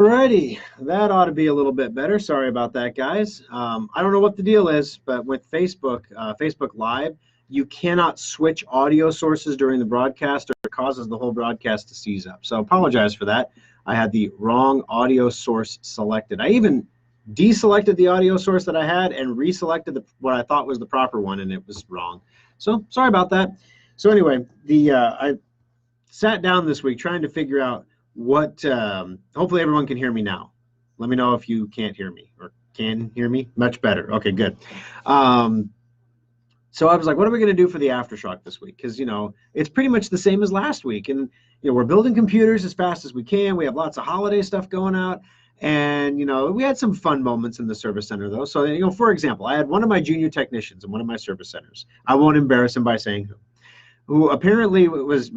Alrighty, that ought to be a little bit better. Sorry about that, guys. I don't know what the deal is, but with Facebook Live, you cannot switch audio sources during the broadcast, or it causes the whole broadcast to seize up. So apologize for that. I had the wrong audio source selected. I even deselected the audio source that I had and reselected what I thought was the proper one, and it was wrong. So sorry about that. So anyway, I sat down this week trying to figure out what hopefully everyone can hear me now. Let me know if you can't hear me or can hear me. Much better. Okay, good. So I was like, what are we going to do for the aftershock this week? Because, it's pretty much the same as last week. And, we're building computers as fast as we can. We have lots of holiday stuff going out. And, we had some fun moments in the service center, though. So, for example, I had one of my junior technicians in one of my service centers. I won't embarrass him by saying who apparently was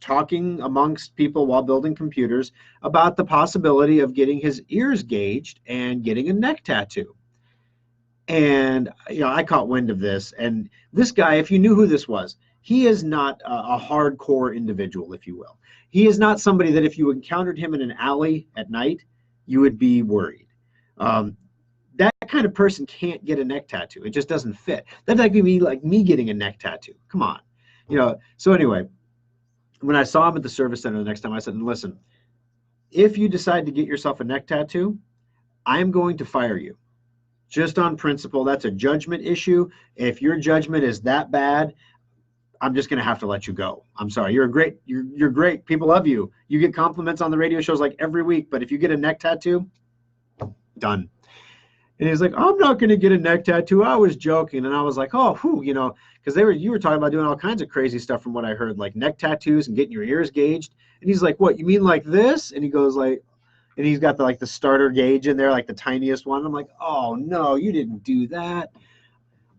talking amongst people while building computers about the possibility of getting his ears gauged and getting a neck tattoo. And I caught wind of this, and this guy, if you knew who this was, he is not a hardcore individual, if you will. He is not somebody that if you encountered him in an alley at night, you would be worried. That kind of person can't get a neck tattoo. It just doesn't fit. That'd like me getting a neck tattoo. Come on. So anyway, when I saw him at the service center the next time, I said, listen, if you decide to get yourself a neck tattoo, I'm going to fire you. Just on principle. That's a judgment issue. If your judgment is that bad, I'm just going to have to let you go. I'm sorry. You're great. People love you. You get compliments on the radio shows like every week, but if you get a neck tattoo, done. And he's like, I'm not going to get a neck tattoo. I was joking. And I was like, oh, because you were talking about doing all kinds of crazy stuff from what I heard, like neck tattoos and getting your ears gauged. And he's like, what, you mean like this? And he goes like, and he's got the starter gauge in there, like the tiniest one. I'm like, oh no, you didn't do that.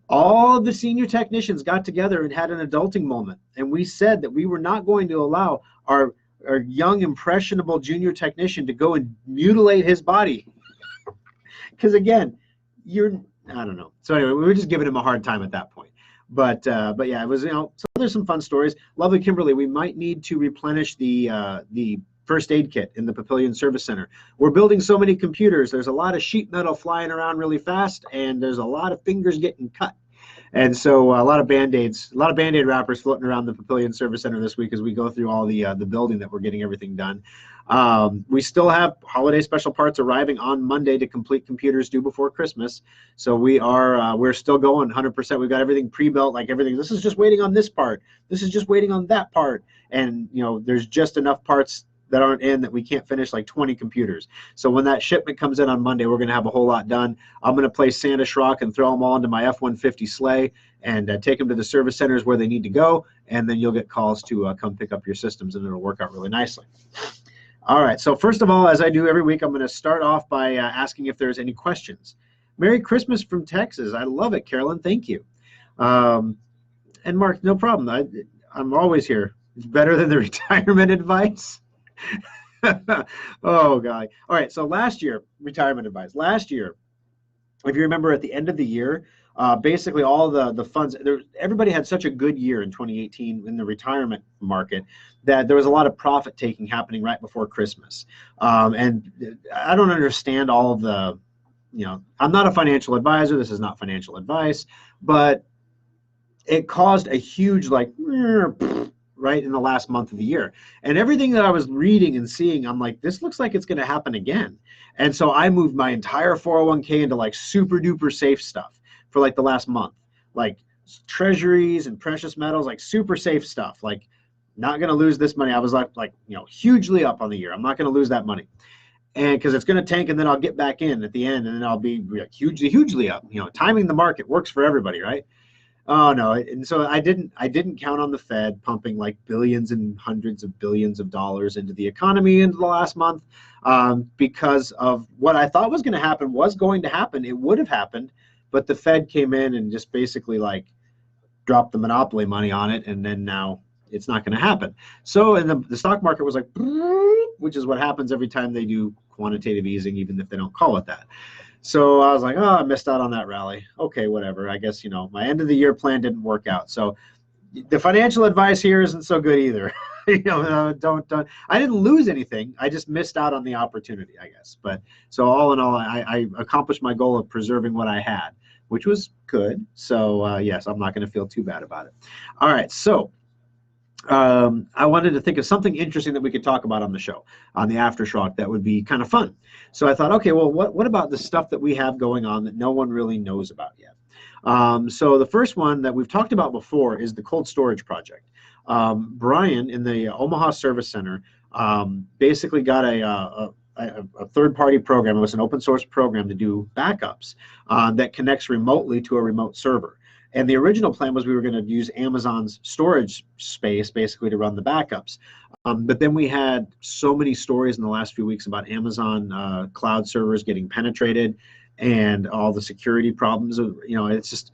All of the senior technicians got together and had an adulting moment. And we said that we were not going to allow our young, impressionable junior technician to go and mutilate his body. Because again, I don't know. So anyway, we were just giving him a hard time at that point. But yeah, it was, so there's some fun stories. Lovely Kimberly, we might need to replenish the first aid kit in the Papillion Service Center. We're building so many computers. There's a lot of sheet metal flying around really fast, and there's a lot of fingers getting cut. And so a lot of Band-Aids, a lot of Band-Aid wrappers floating around the Papillion Service Center this week as we go through all the building that we're getting everything done. We still have holiday special parts arriving on Monday to complete computers due before Christmas. So we're still going 100%. We've got everything pre-built, like everything. This is just waiting on this part. This is just waiting on that part. And there's just enough parts that aren't in that we can't finish like 20 computers. So when that shipment comes in on Monday, we're going to have a whole lot done. I'm going to place Santa Schrock and throw them all into my F-150 sleigh and take them to the service centers where they need to go, and then you'll get calls to come pick up your systems, and it'll work out really nicely. All right, so first of all, as I do every week, I'm going to start off by asking if there's any questions. Merry Christmas from Texas. I love it, Carolyn. Thank you. And Mark, no problem. I'm always here. It's better than the retirement advice. Oh, God. All right, so last year, retirement advice. Last year, if you remember at the end of the year, basically all the funds, everybody had such a good year in 2018 in the retirement market that there was a lot of profit taking happening right before Christmas. And I don't understand all of the, I'm not a financial advisor. This is not financial advice, but it caused a huge right in the last month of the year. And everything that I was reading and seeing, I'm like, this looks like it's going to happen again. And so I moved my entire 401k into like super duper safe stuff for like the last month, like treasuries and precious metals, like super safe stuff, like not going to lose this money. I was like, hugely up on the year. I'm not going to lose that money. And because it's going to tank, and then I'll get back in at the end, and then I'll be hugely up. Timing the market works for everybody, right? Oh no, and so I didn't count on the Fed pumping like billions and hundreds of billions of dollars into the economy into the last month, because of what I thought was going to happen was going to happen. It would have happened, but the Fed came in and just basically like dropped the monopoly money on it, and then now it's not going to happen. So and the stock market was like, which is what happens every time they do quantitative easing, even if they don't call it that. So I was like, oh, I missed out on that rally. Okay, whatever. I guess, my end of the year plan didn't work out. So the financial advice here isn't so good either. don't. I didn't lose anything. I just missed out on the opportunity, I guess. But so all in all, I accomplished my goal of preserving what I had, which was good. So yes, I'm not going to feel too bad about it. All right, so I wanted to think of something interesting that we could talk about on the show, on the Aftershock, that would be kind of fun. So I thought, okay, well, what about the stuff that we have going on that no one really knows about yet? So the first one that we've talked about before is the cold storage project. Brian in the Omaha Service Center basically got a third-party program. It was an open source program to do backups that connects remotely to a remote server. And the original plan was we were going to use Amazon's storage space basically to run the backups. But then we had so many stories in the last few weeks about Amazon cloud servers getting penetrated and all the security problems. It's just,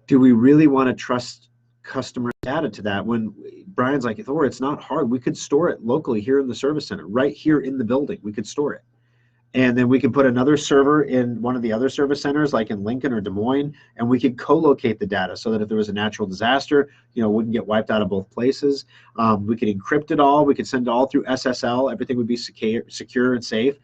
do we really want to trust customer data to that when Brian's like, Thor, it's not hard. We could store it locally here in the service center, right here in the building. We could store it. And then we could put another server in one of the other service centers, like in Lincoln or Des Moines, and we could co-locate the data so that if there was a natural disaster, it wouldn't get wiped out of both places. We could encrypt it all. We could send it all through SSL. Everything would be secure and safe.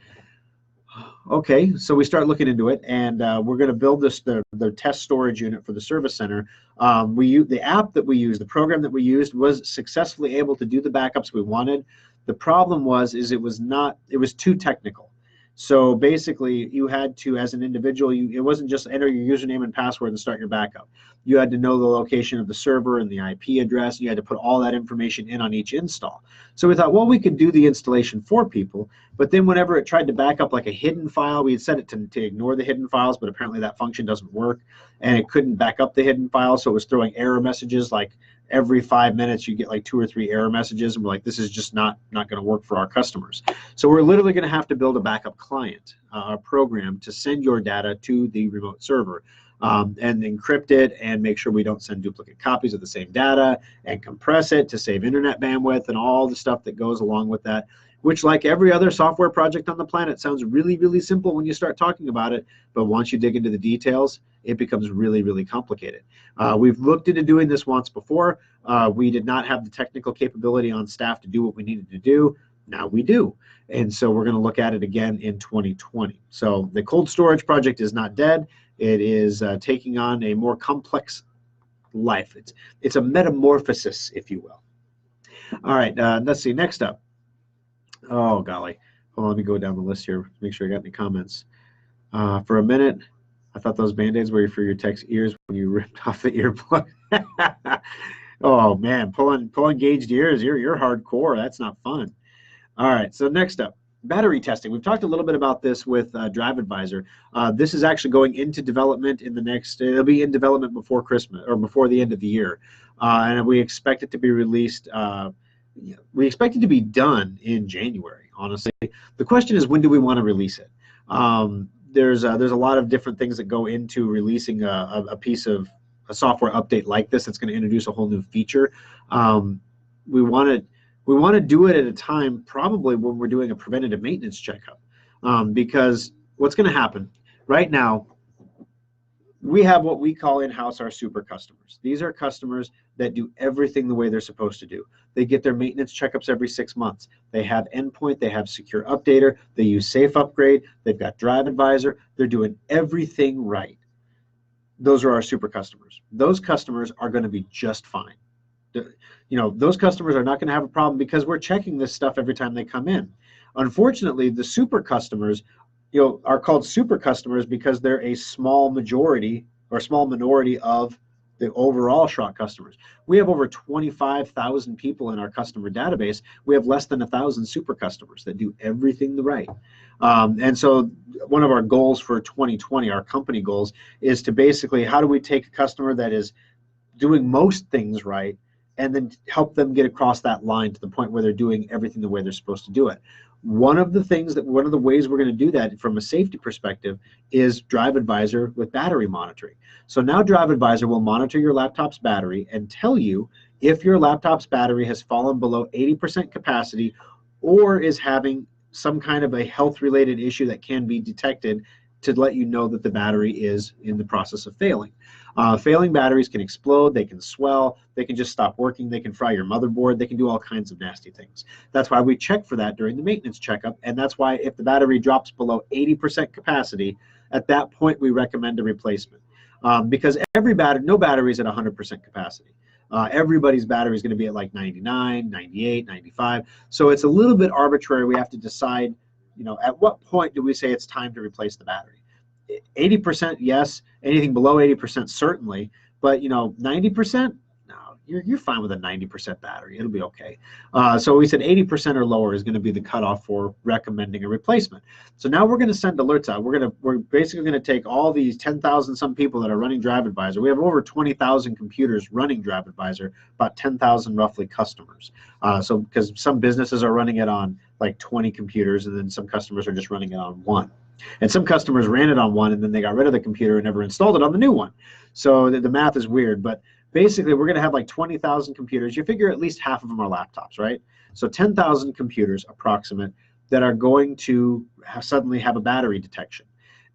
Okay, so we start looking into it, and we're going to build the test storage unit for the service center. The app that we used, the program that we used, was successfully able to do the backups we wanted. The problem was it was too technical. So basically, you had to, as an individual, it wasn't just enter your username and password and start your backup. You had to know the location of the server and the IP address. You had to put all that information in on each install. So we thought, well, we could do the installation for people, but then whenever it tried to back up like a hidden file, we had set it to ignore the hidden files, but apparently that function doesn't work, and it couldn't back up the hidden files, so it was throwing error messages like every 5 minutes you get like 2 or 3 error messages, and we're like, this is just not going to work for our customers. So we're literally going to have to build a backup client, a program to send your data to the remote server and encrypt it and make sure we don't send duplicate copies of the same data and compress it to save internet bandwidth and all the stuff that goes along with that, which, like every other software project on the planet, sounds really, really simple when you start talking about it, but once you dig into the details, it becomes really, really complicated. We've looked into doing this once before. We did not have the technical capability on staff to do what we needed to do. Now we do. And so we're going to look at it again in 2020. So the cold storage project is not dead. It is taking on a more complex life. It's a metamorphosis, if you will. All right, let's see. Next up. Oh, golly. Hold on, let me go down the list here, make sure I got any comments. For a minute, I thought those Band-Aids were for your tech's ears when you ripped off the earplug. Oh, man, pulling gauged ears, you're hardcore. That's not fun. All right, so next up, battery testing. We've talked a little bit about this with Drive Advisor. This is actually going into development in it'll be in development before Christmas or before the end of the year. And we expect it to be released, we expect it to be done in January, honestly. The question is, when do we want to release it? There's a lot of different things that go into releasing a piece of a software update like this that's going to introduce a whole new feature. We want to do it at a time probably when we're doing a preventative maintenance checkup, because what's going to happen right now, we have what we call in-house our super customers. These are customers that do everything the way they're supposed to do. They get their maintenance checkups every 6 months. They have Endpoint, they have Secure Updater, they use Safe Upgrade, they've got Drive Advisor, they're doing everything right. Those are our super customers. Those customers are going to be just fine. Those customers are not going to have a problem because we're checking this stuff every time they come in. Unfortunately, the super customers are called super customers because they're a small majority or small minority of the overall Schrock customers. We have over 25,000 people in our customer database. We have less than 1,000 super customers that do everything the right. And so one of our goals for 2020, our company goals, is to basically, how do we take a customer that is doing most things right and then help them get across that line to the point where they're doing everything the way they're supposed to do it. One of the ways we're going to do that from a safety perspective is Drive Advisor with battery monitoring. So now Drive Advisor will monitor your laptop's battery and tell you if your laptop's battery has fallen below 80% capacity or is having some kind of a health-related issue that can be detected to let you know that the battery is in the process of failing. Failing batteries can explode, they can swell, they can just stop working, they can fry your motherboard, they can do all kinds of nasty things. That's why we check for that during the maintenance checkup, and that's why if the battery drops below 80% capacity, at that point we recommend a replacement. Because every battery, no battery is at 100% capacity. Everybody's battery is going to be at like 99, 98, 95. So it's a little bit arbitrary. We have to decide, at what point do we say it's time to replace the battery? 80%, yes. Anything below 80%, certainly. But 90%, no, you're fine with a 90% battery. It'll be okay. So we said 80% or lower is going to be the cutoff for recommending a replacement. So now we're going to send alerts out. We're basically going to take all these 10,000 some people that are running Drive Advisor. We have over 20,000 computers running Drive Advisor, about 10,000 roughly customers. So because some businesses are running it on like 20 computers, and then some customers are just running it on one. And some customers ran it on one, and then they got rid of the computer and never installed it on the new one. So the math is weird, but basically we're going to have like 20,000 computers. You figure at least half of them are laptops, right? So 10,000 computers approximate that are going to suddenly have a battery detection.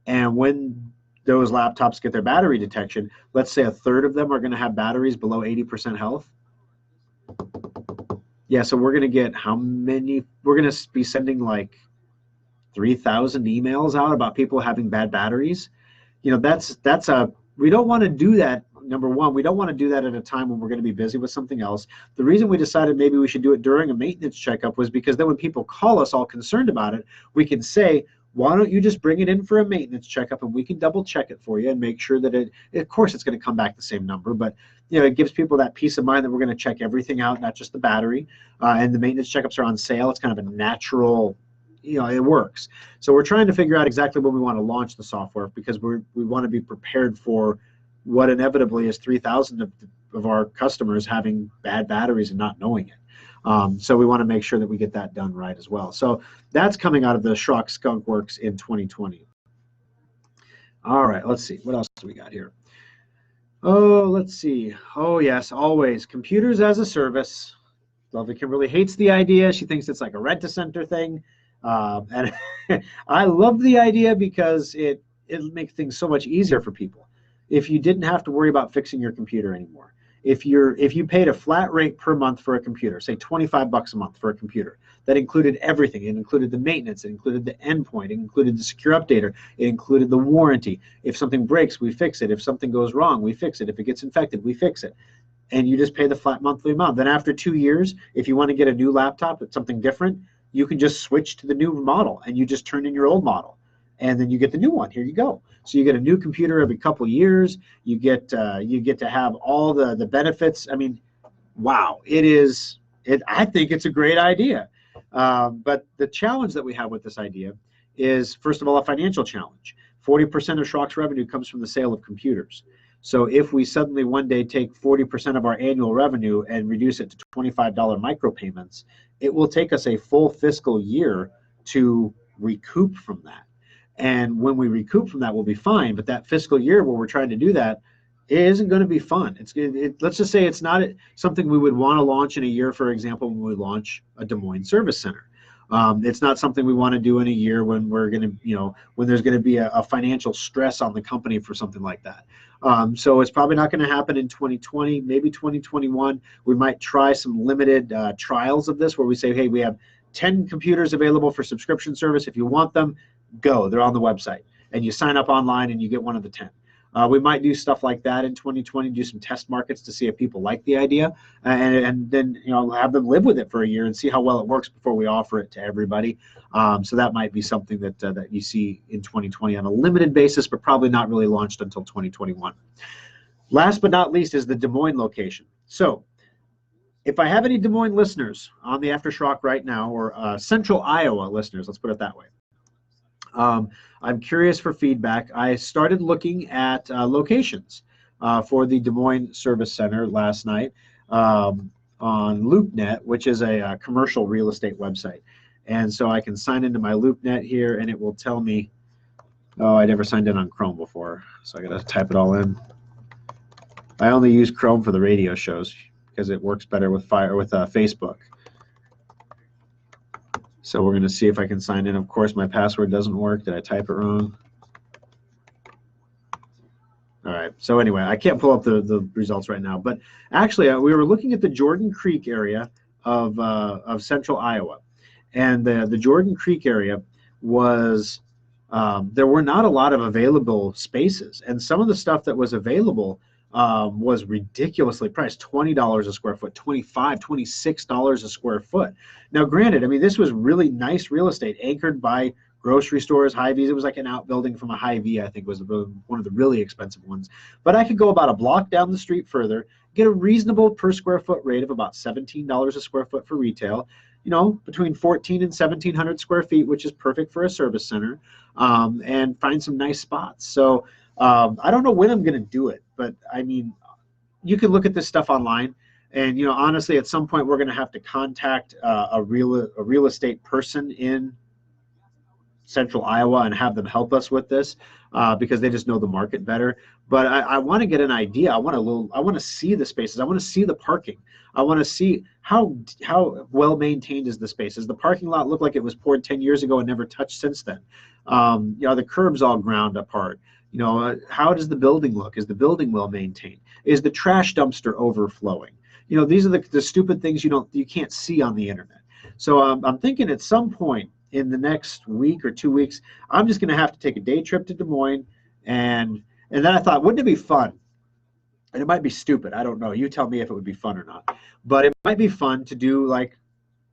And when those laptops get their battery detection, let's say a third of them are going to have batteries below 80% health. Yeah, so we're going to get how many? We're going to be sending like 3,000 emails out about people having bad batteries. That's a, we don't want to do that. Number one, we don't want to do that at a time when we're going to be busy with something else. The reason we decided maybe we should do it during a maintenance checkup was because then when people call us all concerned about it, we can say, why don't you just bring it in for a maintenance checkup, and we can double check it for you and make sure that of course it's going to come back the same number, but it gives people that peace of mind that we're going to check everything out, not just the battery. And the maintenance checkups are on sale. It's kind of a natural, it works. So we're trying to figure out exactly when we want to launch the software, because we want to be prepared for what inevitably is 3,000 of our customers having bad batteries and not knowing it. So we want to make sure that we get that done right as well. So that's coming out of the Schrock Skunk Works in 2020. All right, let's see. What else do we got here? Oh, let's see. Oh, yes, always. Computers as a service. Lovely Kimberly hates the idea. She thinks it's like a rent-a-center thing. And I love the idea because it makes things so much easier for people. If you didn't have to worry about fixing your computer anymore, if you paid a flat rate per month for a computer, say $25 a month for a computer, that included everything. It included the maintenance, it included the endpoint, it included the secure updater, it included the warranty. If something breaks, we fix it. If something goes wrong, we fix it. If it gets infected, we fix it. And you just pay the flat monthly amount. Then after 2 years, if you want to get a new laptop with something different, you can just switch to the new model, and you just turn in your old model, and then you get the new one. Here you go. So you get a new computer every couple years. You get to have all the benefits. I mean, wow, I think it's a great idea. But the challenge that we have with this idea is, first of all, a financial challenge. 40% of Schrock's revenue comes from the sale of computers. So if we suddenly one day take 40% of our annual revenue and reduce it to $25 micropayments, it will take us a full fiscal year to recoup from that. And when we recoup from that, we'll be fine. But that fiscal year where we're trying to do that, it isn't going to be fun. Let's just say it's not something we would want to launch in a year, for example, when we launch a Des Moines service center. It's not something we want to do in a year when we're going to, when there's going to be a financial stress on the company for something like that. So it's probably not going to happen in 2020, maybe 2021. We might try some limited trials of this where we say, hey, we have 10 computers available for subscription service. If you want them, go. They're on the website. And you sign up online and you get one of the 10. We might do stuff like that in 2020, do some test markets to see if people like the idea, and then have them live with it for a year and see how well it works before we offer it to everybody. So that might be something that you see in 2020 on a limited basis, but probably not really launched until 2021. Last but not least is the Des Moines location. So if I have any Des Moines listeners on the Aftershock right now, or Central Iowa listeners, let's put it that way. I'm curious for feedback. I started looking at locations for the Des Moines Service Center last night on LoopNet, which is a commercial real estate website. And so I can sign into my LoopNet here, and it will tell me, oh, I never signed in on Chrome before, so I got to type it all in. I only use Chrome for the radio shows because it works better with Facebook. So we're going to see if I can sign in. Of course, my password doesn't work. Did I type it wrong? All right. So anyway, I can't pull up the results right now, but actually, we were looking at the Jordan Creek area of central Iowa, and the Jordan Creek area was there were not a lot of available spaces, and some of the stuff that was available was ridiculously priced, $20 a square foot, $25, $26 a square foot. Now, granted, I mean, this was really nice real estate anchored by grocery stores, Hy-Vees. It was like an outbuilding from a Hy-Vee, I think was one of the really expensive ones. But I could go about a block down the street further, get a reasonable per square foot rate of about $17 a square foot for retail, you know, between 14 and 1,700 square feet, which is perfect for a service center, and find some nice spots. So I don't know when I'm going to do it, but I mean, you can look at this stuff online. And, you know, honestly, at some point, we're going to have to contact a real estate person in central Iowa and have them help us with this because they just know the market better. But I want to get an idea. I want to see the spaces. I want to see the parking. I want to see how well maintained is the space. Does the parking lot look like it was poured 10 years ago and never touched since then? You know, the curbs all ground apart. You know, how does the building look? Is the building well maintained? Is the trash dumpster overflowing? You know, these are the stupid things you can't see on the internet. So I'm thinking at some point in the next week or 2 weeks, I'm just going to have to take a day trip to Des Moines, and then I thought, wouldn't it be fun? And it might be stupid. I don't know. You tell me if it would be fun or not. But it might be fun to do like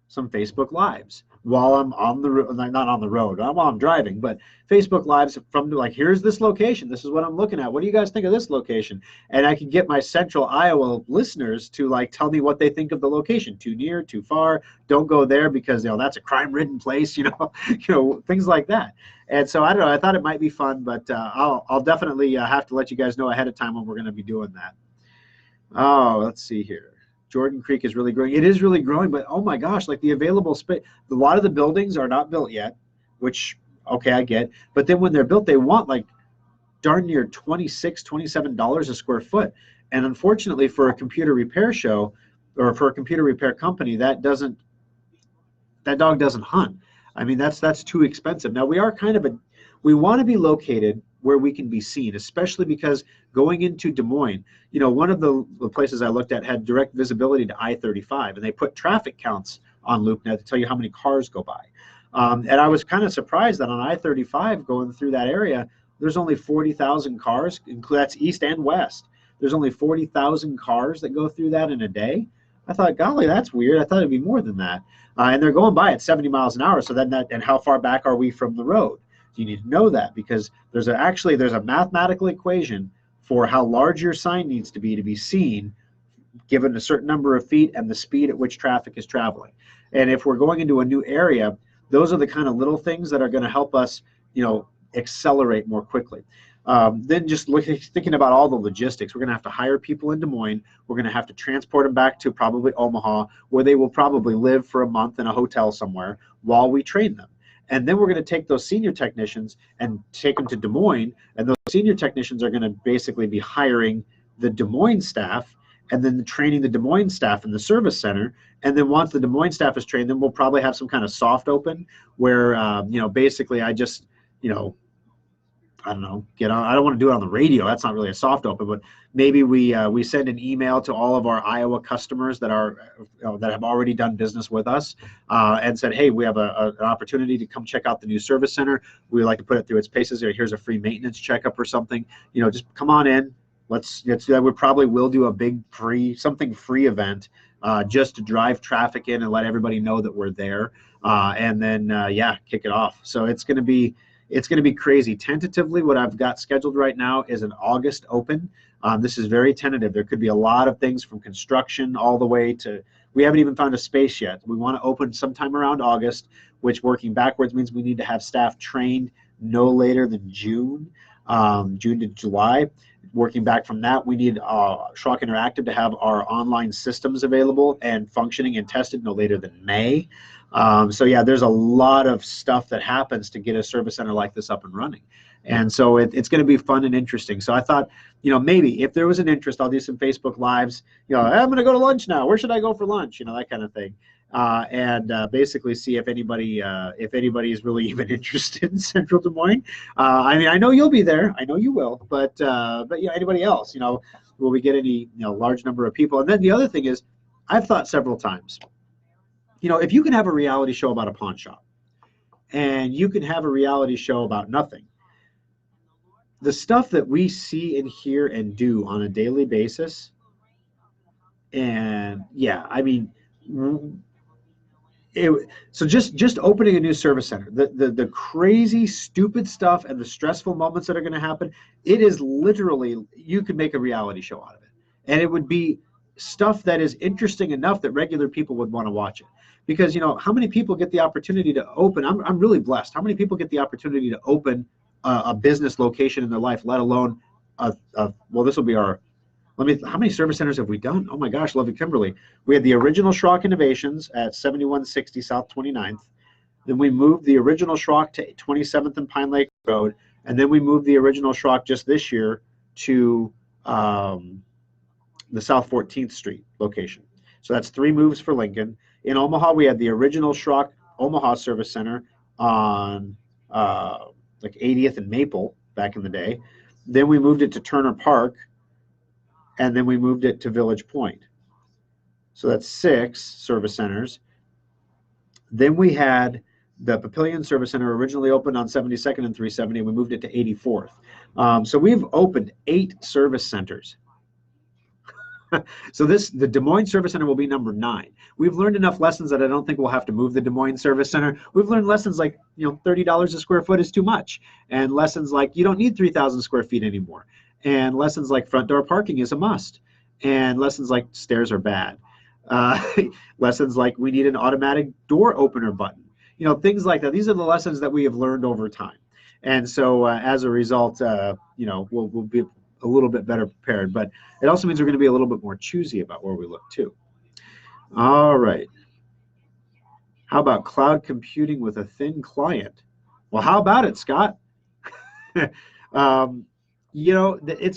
some Facebook Lives while I'm on the road, not on the road, while I'm driving, but Facebook Lives from like, here's this location. This is what I'm looking at. What do you guys think of this location? And I can get my central Iowa listeners to like tell me what they think of the location. Too near, too far, don't go there because, you know, that's a crime-ridden place, you know, things like that. And so I don't know, I thought it might be fun, but I'll definitely have to let you guys know ahead of time when we're going to be doing that. Oh, let's see here. Jordan Creek is really growing. It is really growing, but oh my gosh, like the available space, a lot of the buildings are not built yet, which, okay, I get. But then when they're built, they want like darn near $26, $27 a square foot. And unfortunately for a computer repair show or for a computer repair company, that dog doesn't hunt. I mean, that's too expensive. Now we want to be located where we can be seen, especially because going into Des Moines, you know, one of the places I looked at had direct visibility to I-35, and they put traffic counts on LoopNet to tell you how many cars go by. And I was kind of surprised that on I-35 going through that area, there's only 40,000 cars, that's east and west. There's only 40,000 cars that go through that in a day. I thought, golly, that's weird. I thought it'd be more than that. And they're going by at 70 miles an hour. So then and how far back are we from the road? You need to know that because there's a mathematical equation for how large your sign needs to be seen given a certain number of feet and the speed at which traffic is traveling. And if we're going into a new area, those are the kind of little things that are going to help us, you know, accelerate more quickly. Then just thinking about all the logistics, we're going to have to hire people in Des Moines. We're going to have to transport them back to probably Omaha, where they will probably live for a month in a hotel somewhere while we train them. And then we're going to take those senior technicians and take them to Des Moines, and those senior technicians are going to basically be hiring the Des Moines staff and then training the Des Moines staff in the service center. And then once the Des Moines staff is trained, then we'll probably have some kind of soft open where, you know, basically I just, you know, I don't know, I don't want to do it on the radio. That's not really a soft open, but maybe we send an email to all of our Iowa customers that have already done business with us and said, hey, we have an opportunity to come check out the new service center. We would like to put it through its paces. Here's a free maintenance checkup or something. You know, just come on in. Let's do that. We probably will do a big free event just to drive traffic in and let everybody know that we're there. And then, yeah, kick it off. So it's going to be crazy. Tentatively, what I've got scheduled right now is an August open. This is very tentative. There could be a lot of things from construction all the way to, we haven't even found a space yet. We want to open sometime around August, which working backwards means we need to have staff trained no later than June to July. Working back from that, we need Schrock Interactive to have our online systems available and functioning and tested no later than May. So yeah, there's a lot of stuff that happens to get a service center like this up and running. And so it's going to be fun and interesting. So I thought, you know, maybe if there was an interest, I'll do some Facebook Lives. You know, I'm going to go to lunch now. Where should I go for lunch? You know, that kind of thing. and basically see if anybody is really even interested in Central Des Moines. I mean, I know you'll be there. I know you will. But yeah, anybody else? Will we get any large number of people? And then the other thing is, I've thought several times. If you can have a reality show about a pawn shop, and you can have a reality show about nothing, the stuff that we see and hear and do on a daily basis, and yeah, I mean, so just opening a new service center, the crazy, stupid stuff and the stressful moments that are going to happen, it is literally, you could make a reality show out of it. And it would be stuff that is interesting enough that regular people would want to watch it. Because, how many people get the opportunity to open? I'm really blessed. How many people get the opportunity to open a business location in their life, let alone, well, this will be our, how many service centers have we done? Oh my gosh, Lovey Kimberly. We had the original Schrock Innovations at 7160 South 29th. Then we moved the original Schrock to 27th and Pine Lake Road. And then we moved the original Schrock just this year to the South 14th Street location. So that's 3 moves for Lincoln. In Omaha, we had the original Schrock Omaha Service Center on like 80th and Maple back in the day. Then we moved it to Turner Park, and then we moved it to Village Point. So that's 6 service centers. Then we had the Papillion Service Center originally opened on 72nd and 370. We moved it to 84th. So we've opened 8 service centers. So the Des Moines Service Center will be number 9. We've learned enough lessons that I don't think we'll have to move the Des Moines Service Center. We've learned lessons like, $30 a square foot is too much. And lessons like you don't need 3,000 square feet anymore. And lessons like front door parking is a must. And lessons like stairs are bad. Lessons like we need an automatic door opener button. Things like that. These are the lessons that we have learned over time. And so as a result, we'll be a little bit better prepared. But it also means we're going to be a little bit more choosy about where we look too. All right. How about cloud computing with a thin client? Well, how about it, Scott? It's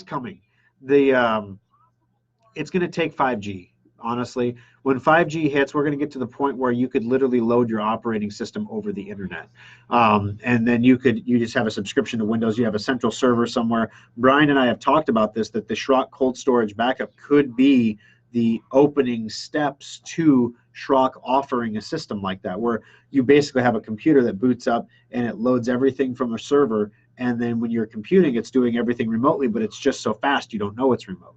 coming. It's going to take 5G. Honestly, when 5G hits, we're going to get to the point where you could literally load your operating system over the internet. And then you just have a subscription to Windows. You have a central server somewhere. Brian and I have talked about this, that the Schrock cold storage backup could be the opening steps to Schrock offering a system like that, where you basically have a computer that boots up and it loads everything from a server. And then when you're computing, it's doing everything remotely, but it's just so fast you don't know it's remote.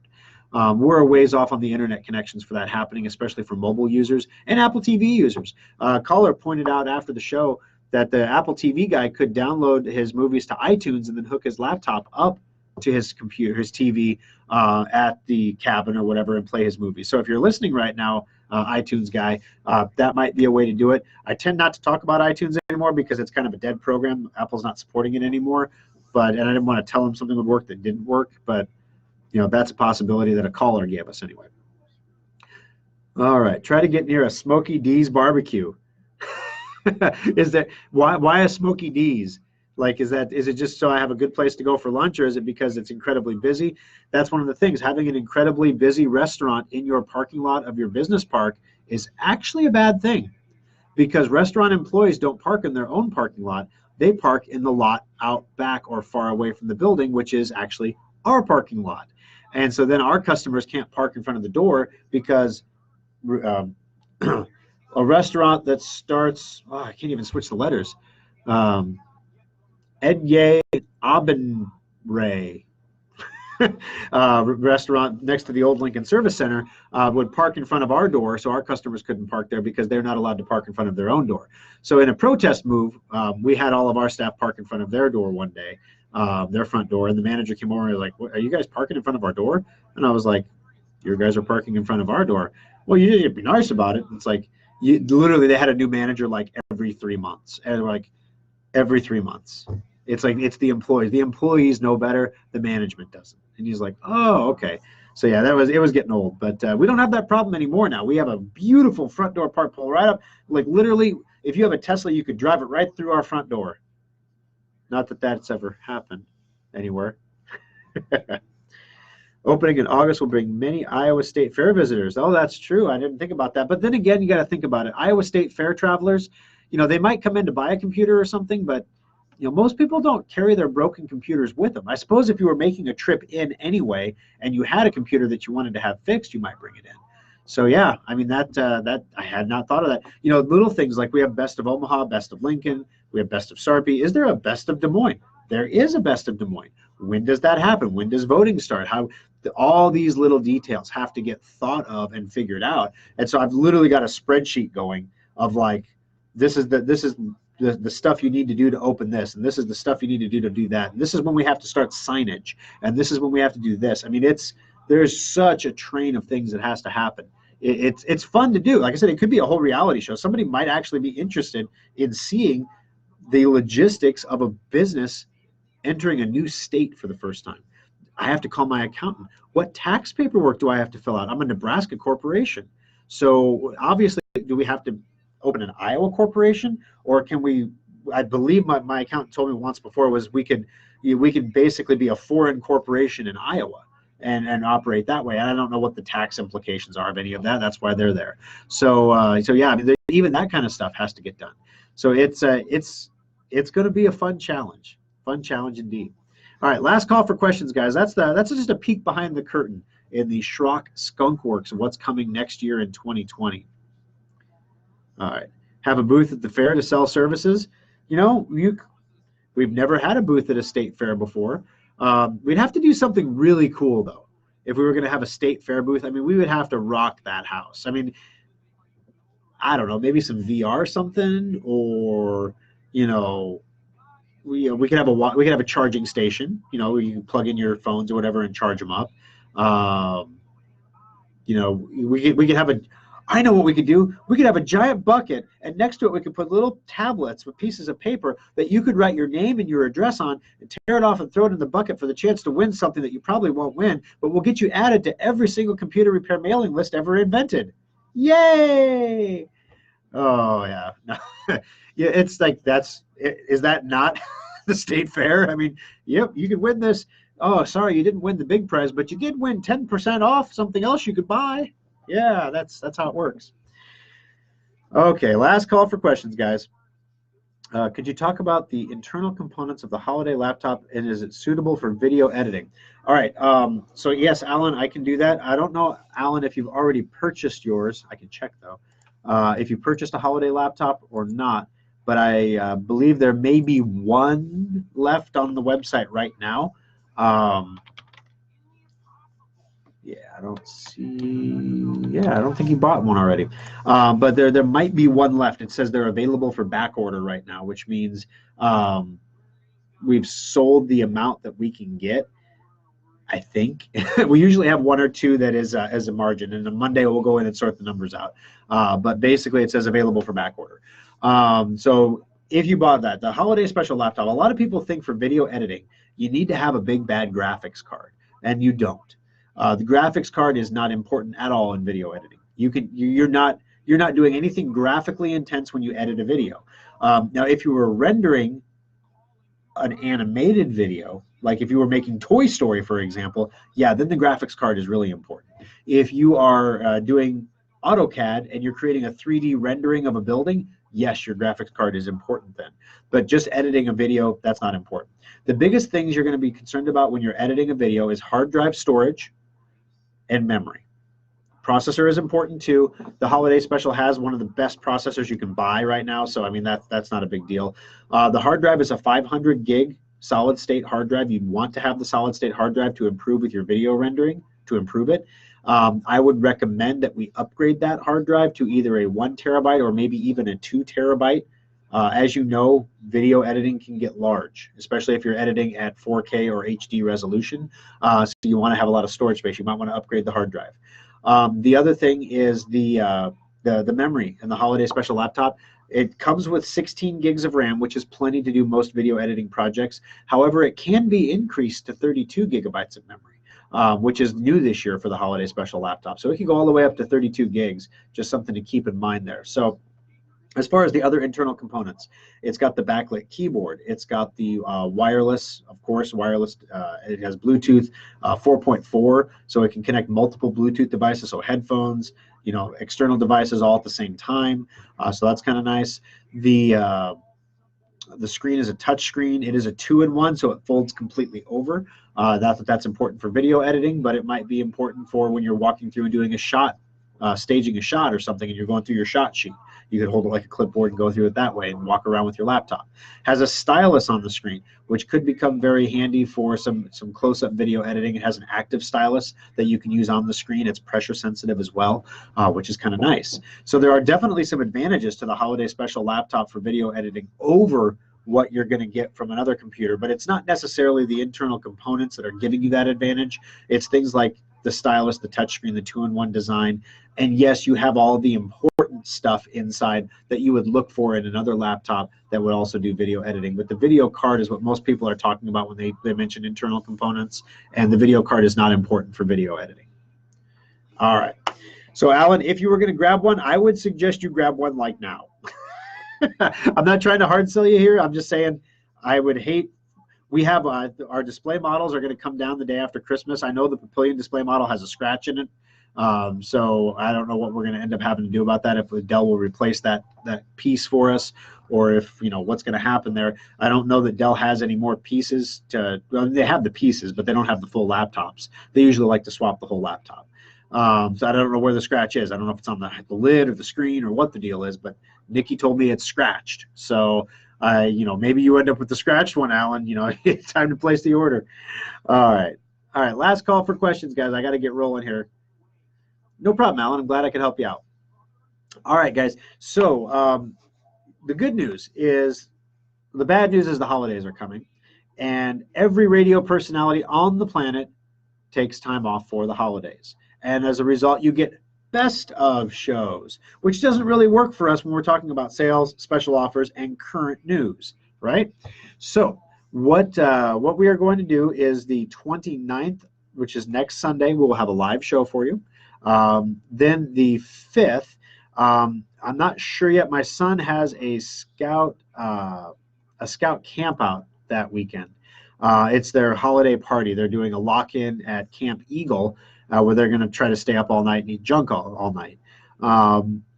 We're a ways off on the internet connections for that happening, especially for mobile users and Apple TV users. Caller pointed out after the show that the Apple TV guy could download his movies to iTunes and then hook his laptop up to his computer, his TV at the cabin or whatever, and play his movies. So if you're listening right now, iTunes guy, that might be a way to do it. I tend not to talk about iTunes anymore because it's kind of a dead program. Apple's not supporting it anymore. And I didn't want to tell him something would work that didn't work, but that's a possibility that a caller gave us anyway. All right, try to get near a Smokey D's barbecue. Is that why a Smokey D's? Like, is it just so I have a good place to go for lunch, or is it because it's incredibly busy? That's one of the things. Having an incredibly busy restaurant in your parking lot of your business park is actually a bad thing, because restaurant employees don't park in their own parking lot. They park in the lot out back or far away from the building, which is actually our parking lot. And so then our customers can't park in front of the door because a restaurant that starts, I can't even switch the letters, Edye Abenray restaurant next to the old Lincoln Service Center would park in front of our door, so our customers couldn't park there because they're not allowed to park in front of their own door. So in a protest move, we had all of our staff park in front of their door one day, their front door, and the manager came over and was like, "What, are you guys parking in front of our door?" And I was like, "You guys are parking in front of our door." "Well, you didn't be nice about it." It's like, literally they had a new manager like every 3 months, and like every 3 months. It's like, it's the employees. The employees know better. The management doesn't. And he's like, "Oh, okay." So yeah, it was getting old, but we don't have that problem anymore now. We have a beautiful front door park pull right up. Like literally, if you have a Tesla, you could drive it right through our front door. Not that that's ever happened anywhere. Opening in August will bring many Iowa State Fair visitors. Oh, that's true. I didn't think about that. But then again, you got to think about it. Iowa State Fair travelers, they might come in to buy a computer or something, but most people don't carry their broken computers with them. I suppose if you were making a trip in anyway and you had a computer that you wanted to have fixed, you might bring it in. So yeah, I mean that I had not thought of that. Little things like we have Best of Omaha, Best of Lincoln, we have Best of Sarpy. Is there a Best of Des Moines? There is a Best of Des Moines. When does that happen? When does voting start? All these little details have to get thought of and figured out. And so I've literally got a spreadsheet going of like, this is the stuff you need to do to open this, and this is the stuff you need to do that, and this is when we have to start signage, and this is when we have to do this. I mean, there's such a train of things that has to happen. It's fun to do. Like I said, it could be a whole reality show. Somebody might actually be interested in seeing the logistics of a business entering a new state for the first time. I have to call my accountant. What tax paperwork do I have to fill out? I'm a Nebraska corporation. So obviously, do we have to open an Iowa corporation, or can we? I believe my accountant told me once before was we could basically be a foreign corporation in Iowa and operate that way. And I don't know what the tax implications are of any of that. That's why they're there. So yeah, I mean, even that kind of stuff has to get done. So it's going to be a fun challenge indeed. All right, last call for questions, guys. That's just a peek behind the curtain in the Schrock Skunk Works of what's coming next year in 2020. All right, have a booth at the fair to sell services. We've never had a booth at a state fair before. We'd have to do something really cool though. If we were going to have a state fair booth, I mean, we would have to rock that house. I mean, I don't know, maybe some VR something, or we could have a charging station. You can plug in your phones or whatever and charge them up. We could have a. I know what we could do. We could have a giant bucket, and next to it we could put little tablets with pieces of paper that you could write your name and your address on, and tear it off and throw it in the bucket for the chance to win something that you probably won't win, but will get you added to every single computer repair mailing list ever invented. Yay! Oh yeah. Yeah, it's like is that not the state fair? I mean, yep, you could win this. Oh, sorry, you didn't win the big prize, but you did win 10% off something else you could buy. Yeah, that's how it works. Okay, last call for questions, guys. Could you talk about the internal components of the Holiday laptop, and is it suitable for video editing? All right, so yes, Alan, I can do that. I don't know, Alan, if you've already purchased yours. I can check though. If you purchased a Holiday laptop or not, but I believe there may be one left on the website right now. Yeah, I don't think you bought one already. But there might be one left. It says they're available for back order right now, which means we've sold the amount that we can get. I think we usually have one or two that is as a margin, and on Monday we'll go in and sort the numbers out. But basically, it says available for back order. So if you bought that, the Holiday Special laptop, a lot of people think for video editing you need to have a big bad graphics card, and you don't. The graphics card is not important at all in video editing. You're not doing anything graphically intense when you edit a video. Now, if you were rendering an animated video, like if you were making Toy Story, for example, yeah, then the graphics card is really important. If you are doing AutoCAD and you're creating a 3D rendering of a building, yes, your graphics card is important then. But just editing a video, that's not important. The biggest things you're going to be concerned about when you're editing a video is hard drive storage and memory. Processor is important too. The Holiday Special has one of the best processors you can buy right now, so I mean that's not a big deal. The hard drive is a 500 gig solid state hard drive. You'd want to have the solid state hard drive to improve with your video rendering, to improve it. I would recommend that we upgrade that hard drive to either a 1 terabyte or maybe even a 2 terabyte. As you know, video editing can get large, especially if you're editing at 4K or HD resolution. So you want to have a lot of storage space. You might want to upgrade the hard drive. The other thing is the memory in the Holiday Special laptop. It comes with 16 gigs of RAM, which is plenty to do most video editing projects. However, it can be increased to 32 gigabytes of memory, which is new this year for the Holiday Special laptop. So it can go all the way up to 32 gigs, just something to keep in mind there. So as far as the other internal components, it's got the backlit keyboard. It's got the wireless, of course, course, wireless. It has Bluetooth 4.4, so it can connect multiple Bluetooth devices, so headphones, external devices all at the same time. So that's kind of nice. The screen is a touch screen. It is a 2-in-1, so it folds completely over. That's important for video editing, but it might be important for when you're walking through and doing a shot, staging a shot or something, and you're going through your shot sheet. You could hold it like a clipboard and go through it that way and walk around with your laptop. Has a stylus on the screen, which could become very handy for some close-up video editing. It has an active stylus that you can use on the screen. It's pressure sensitive as well, which is kind of nice. So there are definitely some advantages to the holiday special laptop for video editing over what you're going to get from another computer, but it's not necessarily the internal components that are giving you that advantage. It's things like the stylus, the touchscreen, the 2-in-1 design, and yes, you have all the important stuff inside that you would look for in another laptop that would also do video editing. But the video card is what most people are talking about when they mention internal components, and the video card is not important for video editing. All right. So Alan, if you were going to grab one, I would suggest you grab one like now. I'm not trying to hard sell you here. I'm just saying I would hate. We have our display models are going to come down the day after Christmas. I know the Papillion display model has a scratch in it, so I don't know what we're going to end up having to do about that. If Dell will replace that piece for us, or if what's going to happen there. I don't know that Dell has any more pieces to. Well, they have the pieces, but they don't have the full laptops. They usually like to swap the whole laptop. So I don't know where the scratch is. I don't know if it's on the lid or the screen or what the deal is, but Nikki told me it's scratched. So, maybe you end up with the scratched one, Alan. It's time to place the order. All right. Last call for questions, guys. I got to get rolling here. No problem, Alan. I'm glad I could help you out. All right, guys. So the good news is, the bad news is the holidays are coming, and every radio personality on the planet takes time off for the holidays. And as a result, you get best of shows, which doesn't really work for us when we're talking about sales, special offers, and current news, right? So what we are going to do is the 29th, which is next Sunday, we will have a live show for you. Then the 5th, I'm not sure yet. My son has a scout camp out that weekend. It's their holiday party. They're doing a lock-in at Camp Eagle, where they're going to try to stay up all night and eat junk all night.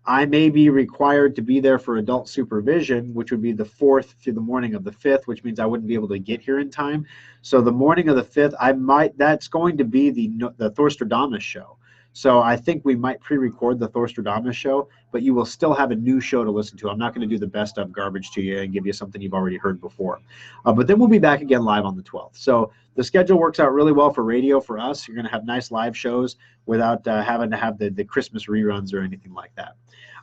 I may be required to be there for adult supervision, which would be the 4th through the morning of the 5th, which means I wouldn't be able to get here in time. So the morning of the 5th, that's going to be the Thorstradamus show. So I think we might pre-record the Thorstradamus show, but you will still have a new show to listen to. I'm not going to do the best of garbage to you and give you something you've already heard before. But then we'll be back again live on the 12th. So the schedule works out really well for radio for us. You're going to have nice live shows without having to have the Christmas reruns or anything like that.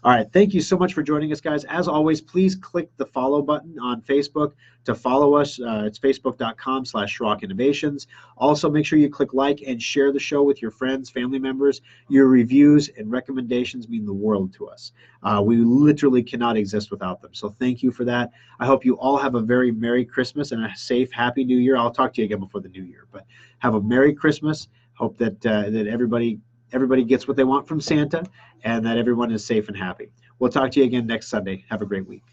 All right, thank you so much for joining us, guys. As always, please click the follow button on Facebook to follow us. It's facebook.com/Schrock Innovations. Also, make sure you click like and share the show with your friends, family members. Your reviews and recommendations mean the world to us. We literally cannot exist without them. So thank you for that. I hope you all have a very Merry Christmas and a safe, Happy New Year. I'll talk to you again before the New Year, but have a Merry Christmas. Hope that everybody gets what they want from Santa, and that everyone is safe and happy. We'll talk to you again next Sunday. Have a great week.